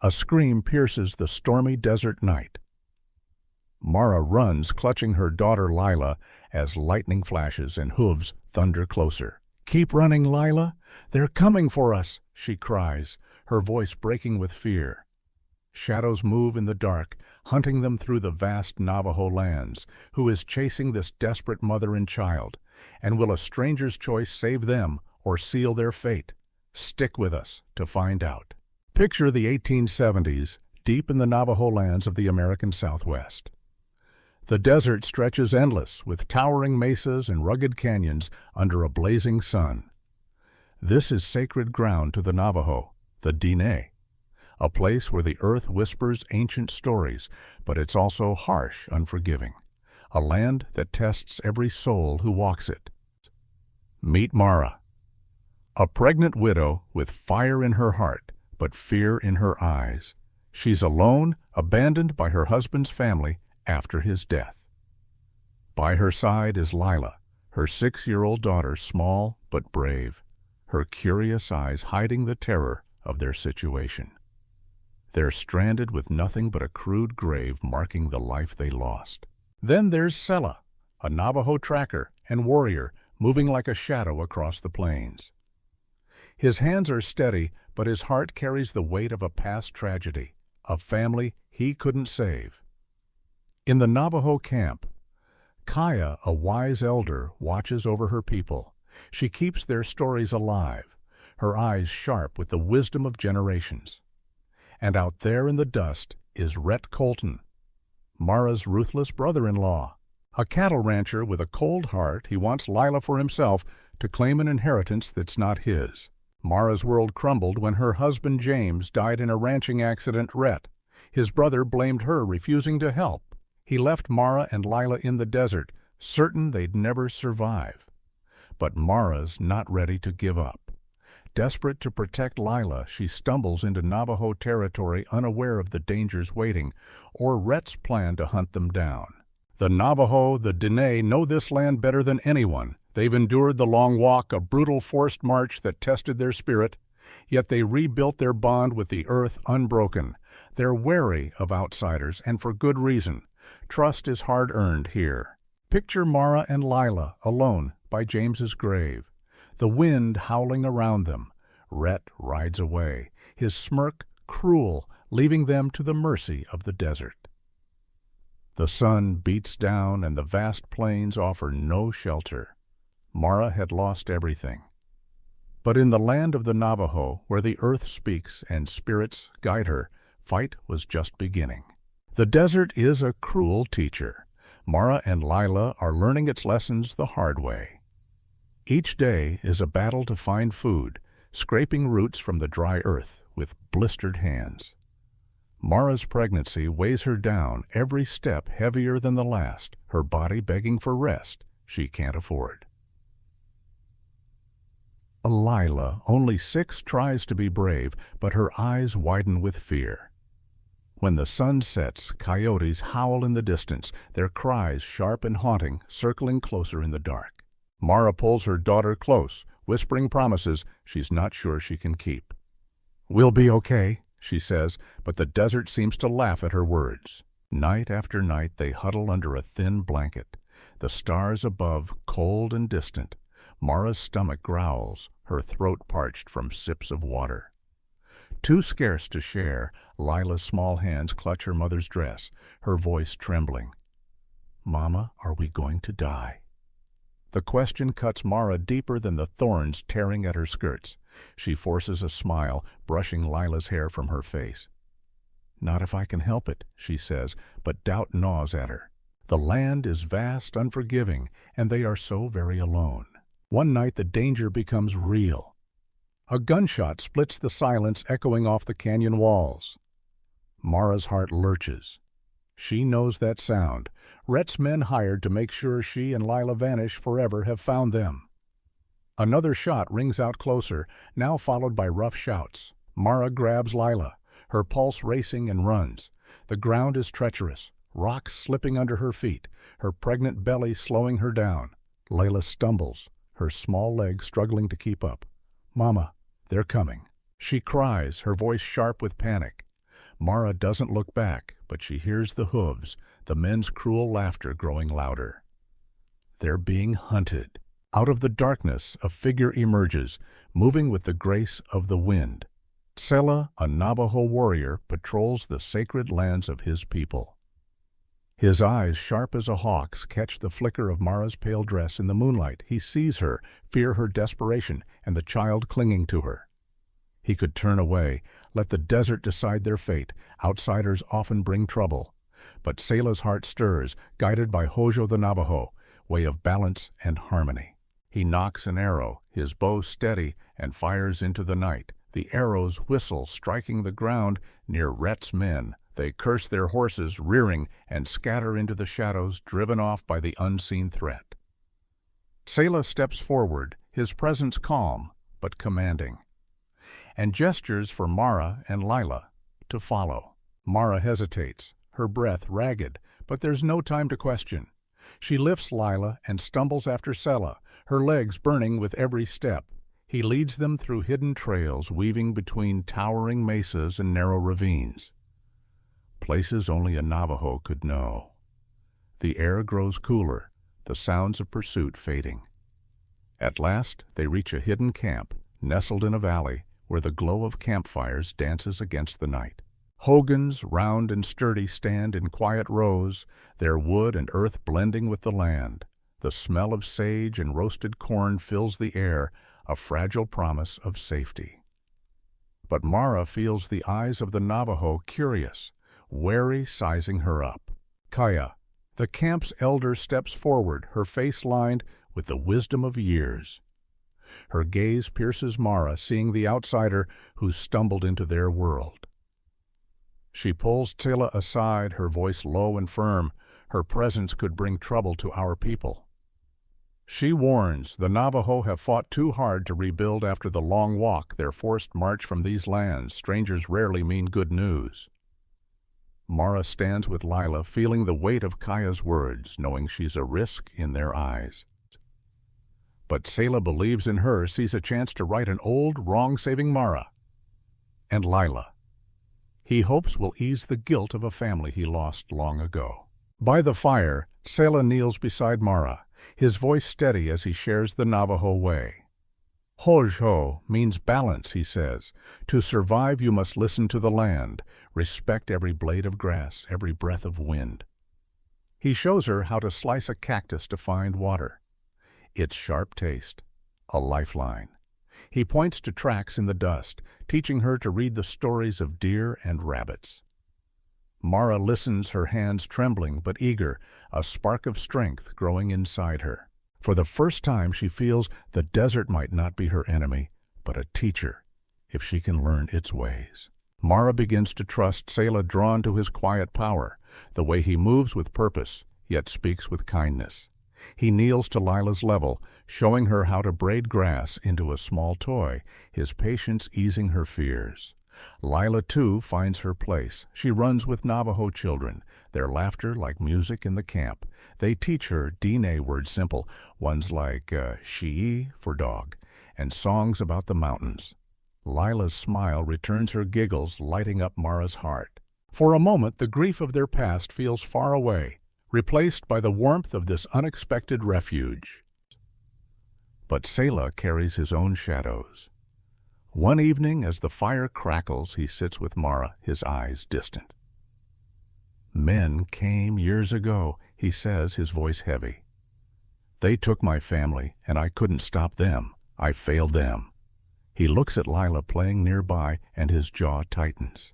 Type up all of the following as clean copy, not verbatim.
A scream pierces the stormy desert night. Mara runs, clutching her daughter Lila, as lightning flashes and hooves thunder closer. "Keep running, Lila! They're coming for us!" she cries, her voice breaking with fear. Shadows move in the dark, hunting them through the vast Navajo lands. Who is chasing this desperate mother and child? And will a stranger's choice save them or seal their fate? Stick with us to find out. Picture the 1870s, deep in the Navajo lands of the American Southwest. The desert stretches endless, with towering mesas and rugged canyons under a blazing sun. This is sacred ground to the Navajo, the Diné, a place where the earth whispers ancient stories, but it's also harsh, unforgiving, a land that tests every soul who walks it. Meet Mara, a pregnant widow with fire in her heart, but fear in her eyes. She's alone, abandoned by her husband's family after his death. By her side is Lila, her 6-year-old daughter, small but brave, her curious eyes hiding the terror of their situation. They're stranded with nothing but a crude grave marking the life they lost. Then there's Tsela, a Navajo tracker and warrior moving like a shadow across the plains. His hands are steady, but his heart carries the weight of a past tragedy, a family he couldn't save. In the Navajo camp, Kaya, a wise elder, watches over her people. She keeps their stories alive, her eyes sharp with the wisdom of generations. And out there in the dust is Rhett, Mara's ruthless brother-in-law. A cattle rancher with a cold heart, he wants Lila for himself to claim an inheritance that's not his. Mara's world crumbled when her husband James died in a ranching accident. Rhett, his brother, blamed her, refusing to help. He left Mara and Lila in the desert, certain they'd never survive. But Mara's not ready to give up. Desperate to protect Lila, she stumbles into Navajo territory, unaware of the dangers waiting, or Rhett's plan to hunt them down. The Navajo, the Diné, know this land better than anyone. They've endured the long walk, a brutal forced march that tested their spirit, yet they rebuilt their bond with the earth unbroken. They're wary of outsiders, and for good reason. Trust is hard-earned here. Picture Mara and Lila alone by James's grave, the wind howling around them. Rhett rides away, his smirk cruel, leaving them to the mercy of the desert. The sun beats down and the vast plains offer no shelter. Mara had lost everything. But in the land of the Navajo, where the earth speaks and spirits guide her, fight was just beginning. The desert is a cruel teacher. Mara and Lila are learning its lessons the hard way. Each day is a battle to find food, scraping roots from the dry earth with blistered hands. Mara's pregnancy weighs her down, every step heavier than the last, her body begging for rest she can't afford. Lila, only 6, tries to be brave, but her eyes widen with fear. When the sun sets, coyotes howl in the distance, their cries sharp and haunting, circling closer in the dark. Mara pulls her daughter close, whispering promises she's not sure she can keep. "We'll be okay," she says, but the desert seems to laugh at her words. Night after night they huddle under a thin blanket, the stars above cold and distant. Mara's stomach growls, her throat parched from sips of water. Too scarce to share, Lila's small hands clutch her mother's dress, her voice trembling. "Mama, are we going to die?" The question cuts Mara deeper than the thorns tearing at her skirts. She forces a smile, brushing Lila's hair from her face. "Not if I can help it," she says, but doubt gnaws at her. The land is vast, unforgiving, and they are so very alone. One night the danger becomes real. A gunshot splits the silence, echoing off the canyon walls. Mara's heart lurches. She knows that sound. Rhett's men hired to make sure she and Lila vanish forever have found them. Another shot rings out closer, now followed by rough shouts. Mara grabs Lila, her pulse racing, and runs. The ground is treacherous, rocks slipping under her feet, her pregnant belly slowing her down. Lila stumbles, her small legs struggling to keep up. "Mama, they're coming." She cries, her voice sharp with panic. Mara doesn't look back, but she hears the hooves, the men's cruel laughter growing louder. They're being hunted. Out of the darkness, a figure emerges, moving with the grace of the wind. Tsela, a Navajo warrior, patrols the sacred lands of his people. His eyes, sharp as a hawk's, catch the flicker of Mara's pale dress in the moonlight. He sees her, fear her desperation, and the child clinging to her. He could turn away, let the desert decide their fate. Outsiders often bring trouble. But Tsela's heart stirs, guided by Hózhó the Navajo, way of balance and harmony. He nocks an arrow, his bow steady, and fires into the night. The arrows whistle, striking the ground near Rhett's men. They curse their horses, rearing, and scatter into the shadows, driven off by the unseen threat. Tsela steps forward, his presence calm but commanding, and gestures for Mara and Lila to follow. Mara hesitates, her breath ragged, but there's no time to question. She lifts Lila and stumbles after Tsela, her legs burning with every step. He leads them through hidden trails, weaving between towering mesas and narrow ravines. Places only a Navajo could know. The air grows cooler, the sounds of pursuit fading. At last, they reach a hidden camp, nestled in a valley, where the glow of campfires dances against the night. Hogans, round and sturdy, stand in quiet rows, their wood and earth blending with the land. The smell of sage and roasted corn fills the air, a fragile promise of safety. But Mara feels the eyes of the Navajo curious, wary, sizing her up. Kaya, the camp's elder, steps forward, her face lined with the wisdom of years. Her gaze pierces Mara, seeing the outsider who stumbled into their world. She pulls Tsela aside, her voice low and firm. Her presence could bring trouble to our people. She warns, the Navajo have fought too hard to rebuild after the long walk, their forced march from these lands. Strangers rarely mean good news. Mara stands with Lila, feeling the weight of Kaya's words, knowing she's a risk in their eyes. But Tsela believes in her, sees a chance to right an old wrong, saving Mara and Lila. He hopes will ease the guilt of a family he lost long ago. By the fire, Tsela kneels beside Mara, his voice steady as he shares the Navajo way. Hózhó means balance, he says. To survive, you must listen to the land, respect every blade of grass, every breath of wind. He shows her how to slice a cactus to find water. Its sharp taste, a lifeline. He points to tracks in the dust, teaching her to read the stories of deer and rabbits. Mara listens, her hands trembling but eager, a spark of strength growing inside her. For the first time she feels the desert might not be her enemy, but a teacher, if she can learn its ways. Mara begins to trust Tsela, drawn to his quiet power, the way he moves with purpose, yet speaks with kindness. He kneels to Lila's level, showing her how to braid grass into a small toy, his patience easing her fears. Lila, too, finds her place. She runs with Navajo children, their laughter like music in the camp. They teach her DNA words simple, ones like she for dog, and songs about the mountains. Lila's smile returns her giggles, lighting up Mara's heart. For a moment, the grief of their past feels far away, replaced by the warmth of this unexpected refuge. But Tsela carries his own shadows. One evening, as the fire crackles, he sits with Mara, his eyes distant. Men came years ago, he says, his voice heavy. They took my family, and I couldn't stop them. I failed them. He looks at Lila playing nearby, and his jaw tightens.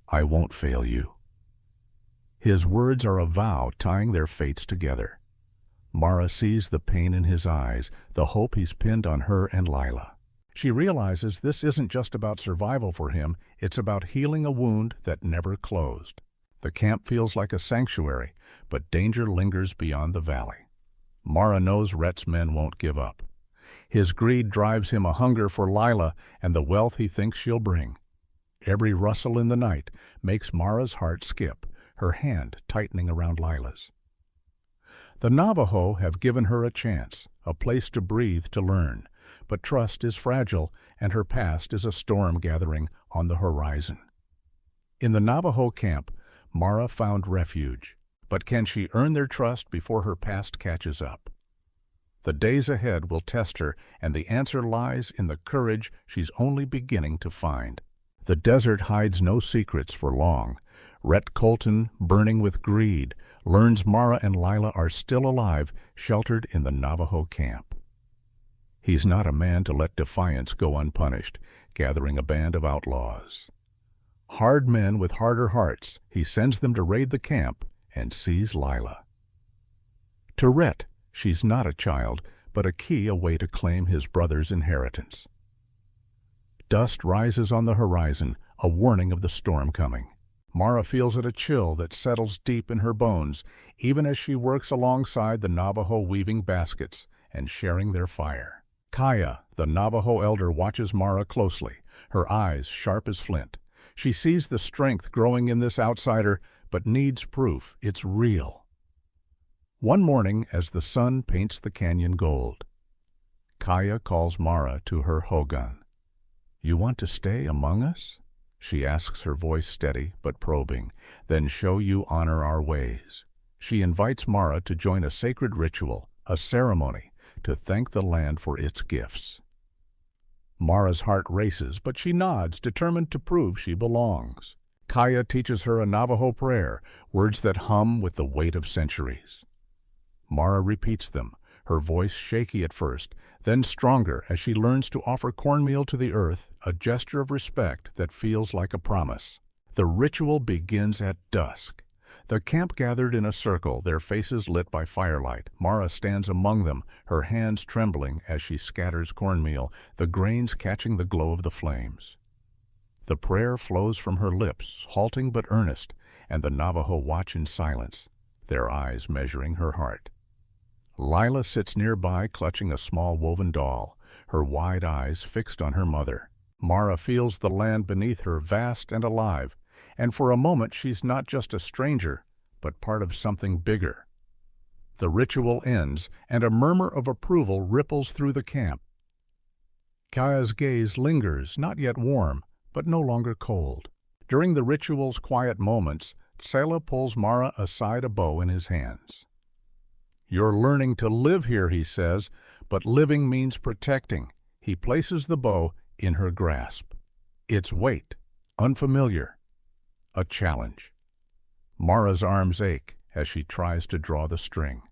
I won't fail you. His words are a vow tying their fates together. Mara sees the pain in his eyes, the hope he's pinned on her and Lila. She realizes this isn't just about survival for him, it's about healing a wound that never closed. The camp feels like a sanctuary, but danger lingers beyond the valley. Mara knows Rhett's men won't give up. His greed drives him, a hunger for Lila and the wealth he thinks she'll bring. Every rustle in the night makes Mara's heart skip, her hand tightening around Lila's. The Navajo have given her a chance, a place to breathe, to learn, but trust is fragile, and her past is a storm gathering on the horizon. In the Navajo camp, Mara found refuge. But can she earn their trust before her past catches up? The days ahead will test her, and the answer lies in the courage she's only beginning to find. The desert hides no secrets for long. Rhett Colton, burning with greed, learns Mara and Lila are still alive, sheltered in the Navajo camp. He's not a man to let defiance go unpunished, gathering a band of outlaws. Hard men with harder hearts, he sends them to raid the camp and seize Lila. To Rhett, she's not a child, but a key, a way to claim his brother's inheritance. Dust rises on the horizon, a warning of the storm coming. Mara feels it, a chill that settles deep in her bones, even as she works alongside the Navajo weaving baskets and sharing their fire. Kaya, the Navajo elder, watches Mara closely, her eyes sharp as flint. She sees the strength growing in this outsider, but needs proof it's real. One morning, as the sun paints the canyon gold, Kaya calls Mara to her hogan. "You want to stay among us?" she asks, her voice steady but probing. "Then show you honor our ways." She invites Mara to join a sacred ritual, a ceremony, to thank the land for its gifts. Mara's heart races, but she nods, determined to prove she belongs. Kaya teaches her a Navajo prayer, words that hum with the weight of centuries. Mara repeats them, her voice shaky at first, then stronger as she learns to offer cornmeal to the earth, a gesture of respect that feels like a promise. The ritual begins at dusk. The camp gathered in a circle, their faces lit by firelight. Mara stands among them, her hands trembling as she scatters cornmeal, the grains catching the glow of the flames. The prayer flows from her lips, halting but earnest, and the Navajo watch in silence, their eyes measuring her heart. Lila sits nearby, clutching a small woven doll, her wide eyes fixed on her mother. Mara feels the land beneath her vast and alive, and for a moment she's not just a stranger, but part of something bigger. The ritual ends, and a murmur of approval ripples through the camp. Kaya's gaze lingers, not yet warm, but no longer cold. During the ritual's quiet moments, Tsela pulls Mara aside, a bow in his hands. "You're learning to live here," he says, "but living means protecting." He places the bow in her grasp. Its weight, unfamiliar, a challenge. Mara's arms ache as she tries to draw the string.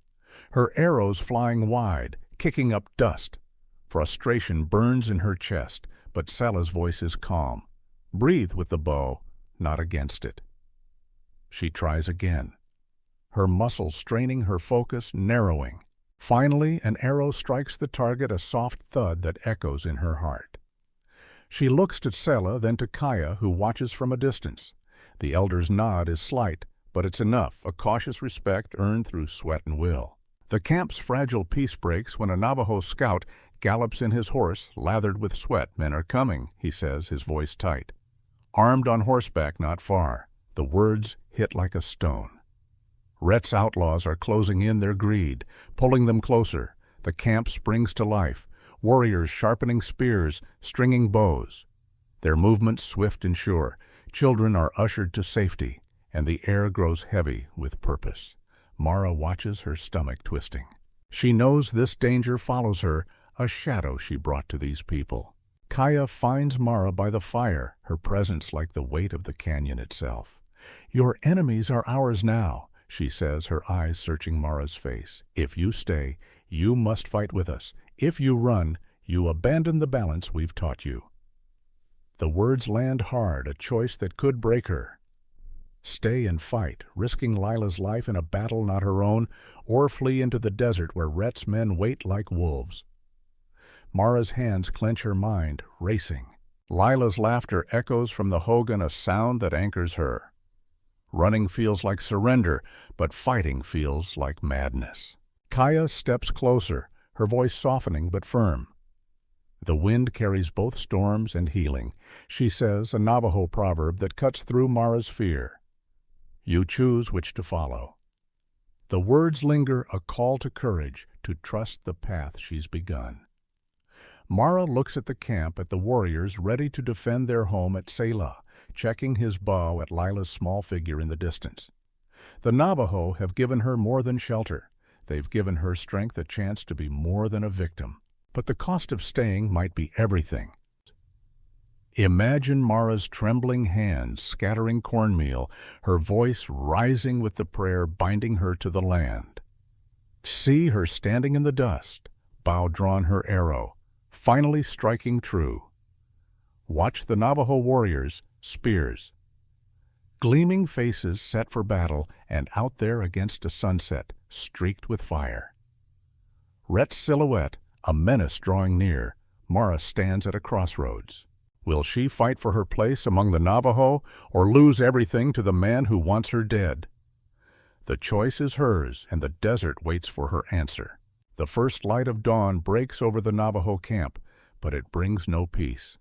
Her arrows flying wide, kicking up dust. Frustration burns in her chest, but Tsela's voice is calm. "Breathe with the bow, not against it." She tries again, her muscles straining, her focus narrowing. Finally, an arrow strikes the target, a soft thud that echoes in her heart. She looks to Tsela, then to Kaya, who watches from a distance. The elder's nod is slight, but it's enough, a cautious respect earned through sweat and will. The camp's fragile peace breaks when a Navajo scout gallops in his horse, lathered with sweat. "Men are coming," he says, his voice tight. Armed on horseback not far, the words hit like a stone. Rhett's outlaws are closing in, their greed, pulling them closer. The camp springs to life, warriors sharpening spears, stringing bows. Their movements swift and sure. Children are ushered to safety, and the air grows heavy with purpose. Mara watches, her stomach twisting. She knows this danger follows her, a shadow she brought to these people. Kaya finds Mara by the fire, her presence like the weight of the canyon itself. "Your enemies are ours now," she says, her eyes searching Mara's face. "If you stay, you must fight with us. If you run, you abandon the balance we've taught you." The words land hard, a choice that could break her. Stay and fight, risking Lila's life in a battle not her own, or flee into the desert where Rhett's men wait like wolves. Mara's hands clench, her mind racing. Lila's laughter echoes from the hogan, a sound that anchors her. Running feels like surrender, but fighting feels like madness. Kaya steps closer, her voice softening but firm. The wind carries both storms and healing, she says, a Navajo proverb that cuts through Mara's fear. You choose which to follow. The words linger, a call to courage, to trust the path she's begun. Mara looks at the camp, at the warriors ready to defend their home at Tsela, checking his bow at Lila's small figure in the distance. The Navajo have given her more than shelter. They've given her strength a chance to be more than a victim. But the cost of staying might be everything. Imagine Mara's trembling hands scattering cornmeal, her voice rising with the prayer binding her to the land. See her standing in the dust, bow drawn her arrow, finally striking true. Watch the Navajo warriors, spears. Gleaming faces set for battle, and out there against a sunset, streaked with fire. Rhett's silhouette, a menace drawing near, Mara stands at a crossroads. Will she fight for her place among the Navajo, or lose everything to the man who wants her dead? The choice is hers, and the desert waits for her answer. The first light of dawn breaks over the Navajo camp, but it brings no peace.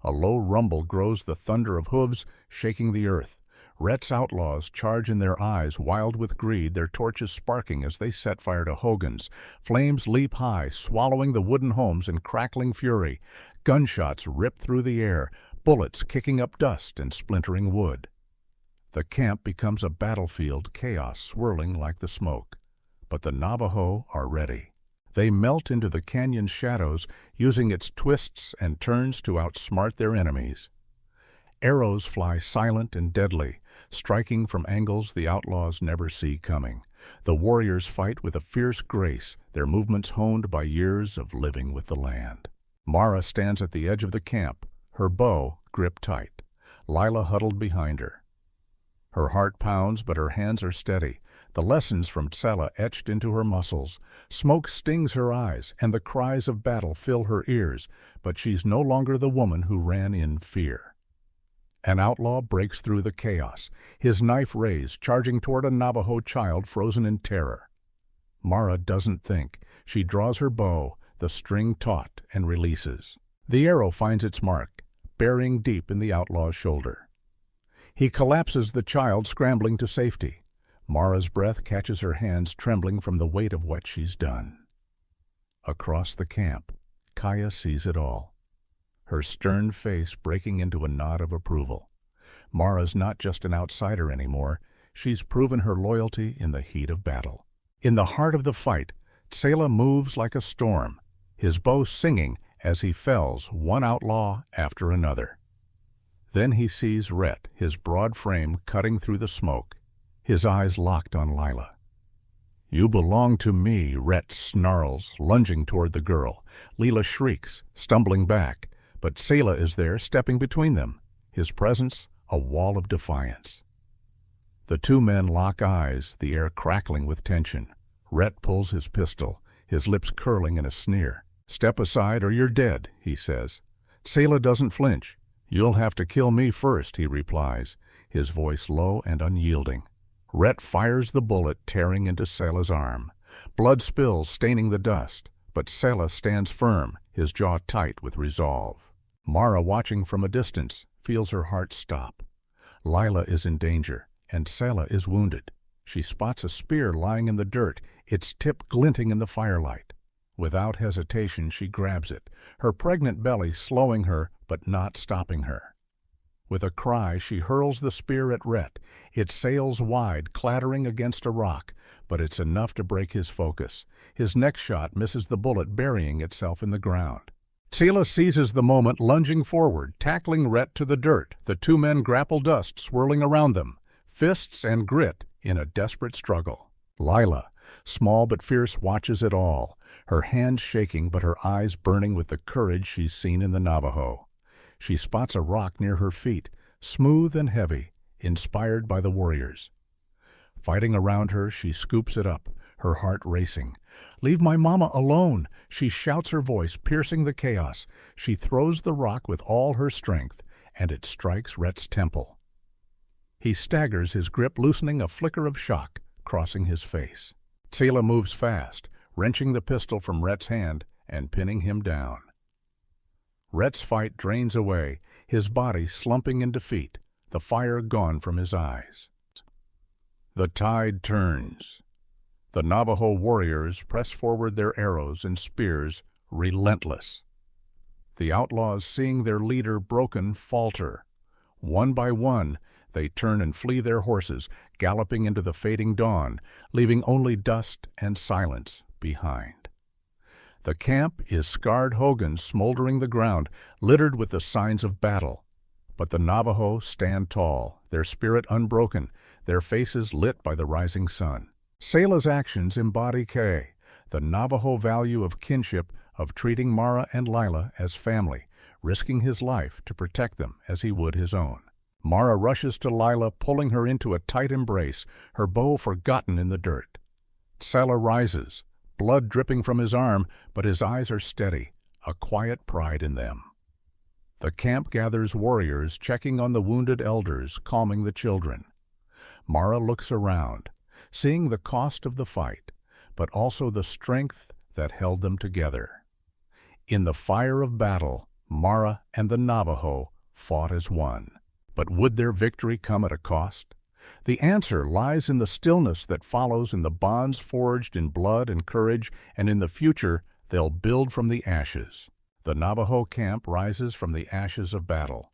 A low rumble grows the thunder of hooves shaking the earth. Rhett's outlaws charge in their eyes, wild with greed, their torches sparking as they set fire to hogans. Flames leap high, swallowing the wooden homes in crackling fury. Gunshots rip through the air, bullets kicking up dust and splintering wood. The camp becomes a battlefield, chaos swirling like the smoke. But the Navajo are ready. They melt into the canyon's shadows, using its twists and turns to outsmart their enemies. Arrows fly silent and deadly, striking from angles the outlaws never see coming. The warriors fight with a fierce grace, their movements honed by years of living with the land. Mara stands at the edge of the camp, her bow gripped tight, Lila huddled behind her. Her heart pounds, but her hands are steady, the lessons from Tsela etched into her muscles. Smoke stings her eyes, and the cries of battle fill her ears, but she's no longer the woman who ran in fear. An outlaw breaks through the chaos, his knife raised, charging toward a Navajo child frozen in terror. Mara doesn't think. She draws her bow, the string taut, and releases. The arrow finds its mark, burying deep in the outlaw's shoulder. He collapses the child, scrambling to safety. Mara's breath catches her hands trembling from the weight of what she's done. Across the camp, Kaya sees it all, her stern face breaking into a nod of approval. Mara's not just an outsider anymore. She's proven her loyalty in the heat of battle. In the heart of the fight, Tsela moves like a storm, his bow singing as he fells one outlaw after another. Then he sees Rhett, his broad frame cutting through the smoke, his eyes locked on Lila. "You belong to me," Rhett snarls, lunging toward the girl. Lila shrieks, stumbling back, but Tsela is there, stepping between them, his presence a wall of defiance. The two men lock eyes, the air crackling with tension. Rhett pulls his pistol, his lips curling in a sneer. "Step aside or you're dead," he says. Tsela doesn't flinch. "You'll have to kill me first," he replies, his voice low and unyielding. Rhett fires the bullet, tearing into Tsela's arm. Blood spills, staining the dust, but Tsela stands firm, his jaw tight with resolve. Mara, watching from a distance, feels her heart stop. Lila is in danger, and Tsela is wounded. She spots a spear lying in the dirt, its tip glinting in the firelight. Without hesitation, she grabs it, her pregnant belly slowing her but not stopping her. With a cry, she hurls the spear at Rhett. It sails wide, clattering against a rock, but it's enough to break his focus. His next shot misses the bullet, burying itself in the ground. Tsela seizes the moment, lunging forward, tackling Rhett to the dirt. The two men grapple, dust swirling around them, fists and grit in a desperate struggle. Lila, small but fierce, watches it all, her hands shaking but her eyes burning with the courage she's seen in the Navajo. She spots a rock near her feet, smooth and heavy, inspired by the warriors. Fighting around her, she scoops it up, her heart racing. "Leave my mama alone!" She shouts, her voice piercing the chaos. She throws the rock with all her strength, and it strikes Rhett's temple. He staggers, his grip loosening, a flicker of shock crossing his face. Tsela moves fast, wrenching the pistol from Rhett's hand and pinning him down. Rhett's fight drains away, his body slumping in defeat, the fire gone from his eyes. The tide turns. The Navajo warriors press forward, their arrows and spears relentless. The outlaws, seeing their leader broken, falter. One by one, they turn and flee their horses, galloping into the fading dawn, leaving only dust and silence behind. The camp is scarred hogans smoldering the ground, littered with the signs of battle. But the Navajo stand tall, their spirit unbroken, their faces lit by the rising sun. Tsela's actions embody Kay, the Navajo value of kinship, of treating Mara and Lila as family, risking his life to protect them as he would his own. Mara rushes to Lila, pulling her into a tight embrace, her bow forgotten in the dirt. Tsela rises, blood dripping from his arm, but his eyes are steady, a quiet pride in them. The camp gathers warriors, checking on the wounded elders, calming the children. Mara looks around, seeing the cost of the fight, but also the strength that held them together. In the fire of battle, Mara and the Navajo fought as one. But would their victory come at a cost? The answer lies in the stillness that follows, in the bonds forged in blood and courage, and in the future they'll build from the ashes. The Navajo camp rises from the ashes of battle.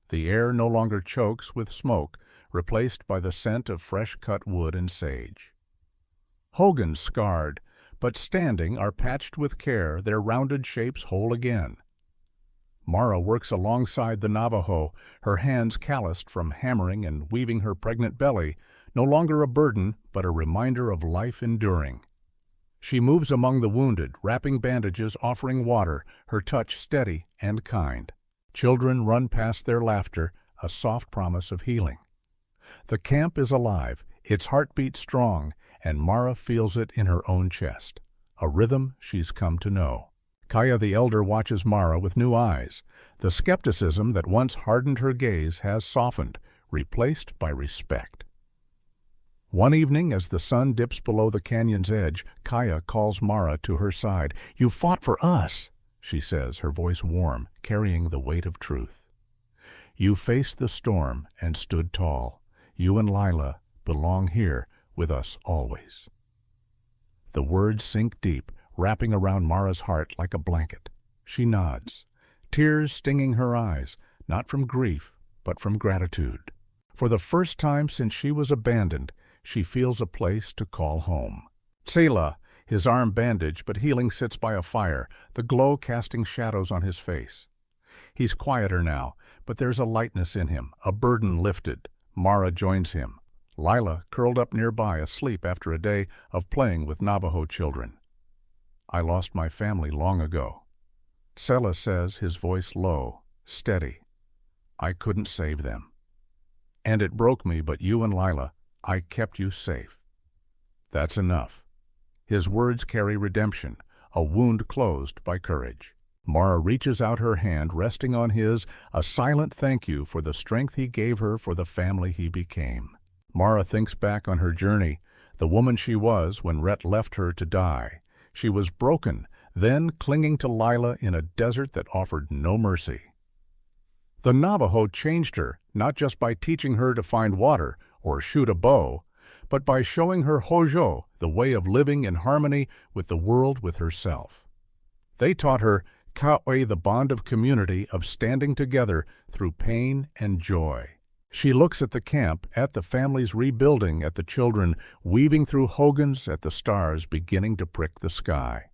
The air no longer chokes with smoke, replaced by the scent of fresh-cut wood and sage. Hogans scarred, but standing, are patched with care, their rounded shapes whole again. Mara works alongside the Navajo, her hands calloused from hammering and weaving her pregnant belly, no longer a burden, but a reminder of life enduring. She moves among the wounded, wrapping bandages, offering water, her touch steady and kind. Children run past their laughter, a soft promise of healing. The camp is alive, its heartbeat strong, and Mara feels it in her own chest, a rhythm she's come to know. Kaya the elder watches Mara with new eyes. The skepticism that once hardened her gaze has softened, replaced by respect. One evening, as the sun dips below the canyon's edge, Kaya calls Mara to her side. "You fought for us," she says, her voice warm, carrying the weight of truth. "You faced the storm and stood tall. You and Lila belong here with us always." The words sink deep, wrapping around Mara's heart like a blanket. She nods, tears stinging her eyes, not from grief, but from gratitude. For the first time since she was abandoned, she feels a place to call home. Tsela, his arm bandaged but healing, sits by a fire, the glow casting shadows on his face. He's quieter now, but there's a lightness in him, a burden lifted. Mara joins him, Lila curled up nearby, asleep after a day of playing with Navajo children. "I lost my family long ago." Tsela says, his voice low, steady. "I couldn't save them. And it broke me, but you and Lila, I kept you safe." That's enough. His words carry redemption, a wound closed by courage. Mara reaches out her hand, resting on his, a silent thank you for the strength he gave her, for the family he became. Mara thinks back on her journey, the woman she was when Rhett left her to die. She was broken, then clinging to Lila in a desert that offered no mercy. The Navajo changed her, not just by teaching her to find water or shoot a bow, but by showing her Hózhó, the way of living in harmony with the world, with herself. They taught her Ka'we, the bond of community, of standing together through pain and joy. She looks at the camp, at the families rebuilding, at the children weaving through hogans, at the stars beginning to prick the sky.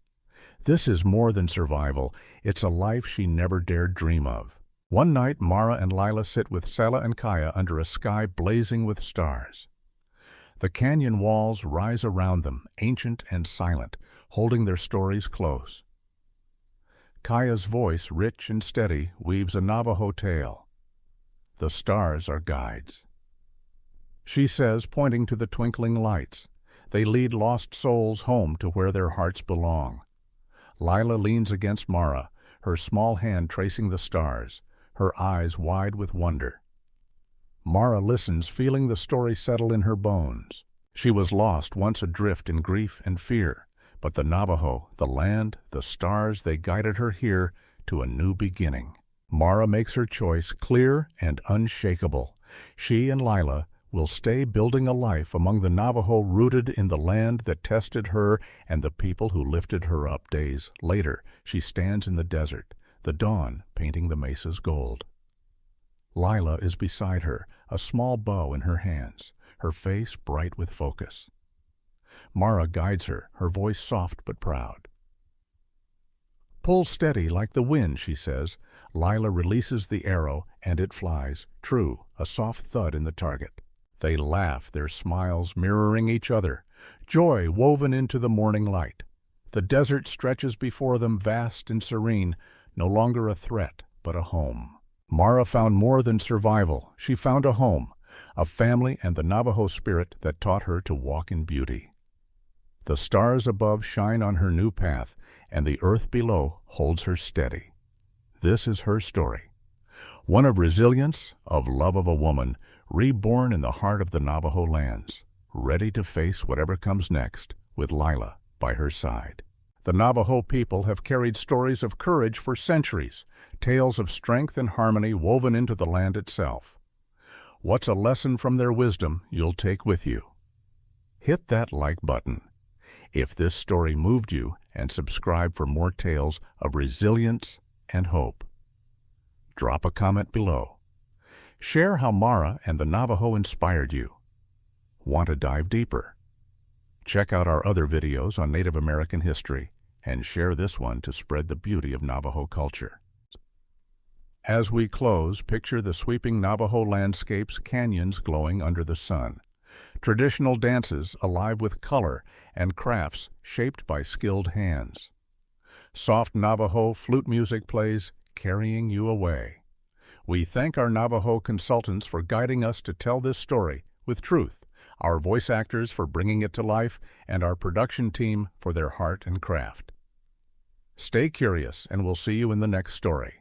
This is more than survival. It's a life she never dared dream of. One night, Mara and Lila sit with Tsela and Kaya under a sky blazing with stars. The canyon walls rise around them, ancient and silent, holding their stories close. Kaya's voice, rich and steady, weaves a Navajo tale. The stars are guides. She says, pointing to the twinkling lights, they lead lost souls home to where their hearts belong. Lila leans against Mara, her small hand tracing the stars, her eyes wide with wonder. Mara listens, feeling the story settle in her bones. She was lost, once adrift in grief and fear, but the Navajo, the land, the stars, they guided her here to a new beginning. Mara makes her choice clear and unshakable. She and Lila will stay building a life among the Navajo, rooted in the land that tested her and the people who lifted her up. Days later, she stands in the desert, the dawn painting the mesas gold. Lila is beside her, a small bow in her hands, her face bright with focus. Mara guides her, her voice soft but proud. "Pull steady like the wind," she says. Lila releases the arrow, and it flies, true, a soft thud in the target. They laugh, their smiles mirroring each other, joy woven into the morning light. The desert stretches before them vast and serene, no longer a threat, but a home. Mara found more than survival. She found a home, a family, and the Navajo spirit that taught her to walk in beauty. The stars above shine on her new path, and the earth below holds her steady. This is her story, one of resilience, of love of a woman, reborn in the heart of the Navajo lands, ready to face whatever comes next, with Lila by her side. The Navajo people have carried stories of courage for centuries, tales of strength and harmony woven into the land itself. What's a lesson from their wisdom you'll take with you? Hit that like button if this story moved you, and subscribe for more tales of resilience and hope. Drop a comment below. Share how Mara and the Navajo inspired you. Want to dive deeper? Check out our other videos on Native American history and share this one to spread the beauty of Navajo culture. As we close, picture the sweeping Navajo landscapes, canyons glowing under the sun. Traditional dances alive with color and crafts shaped by skilled hands. Soft Navajo flute music plays, carrying you away. We thank our Navajo consultants for guiding us to tell this story with truth, our voice actors for bringing it to life, and our production team for their heart and craft. Stay curious, and we'll see you in the next story.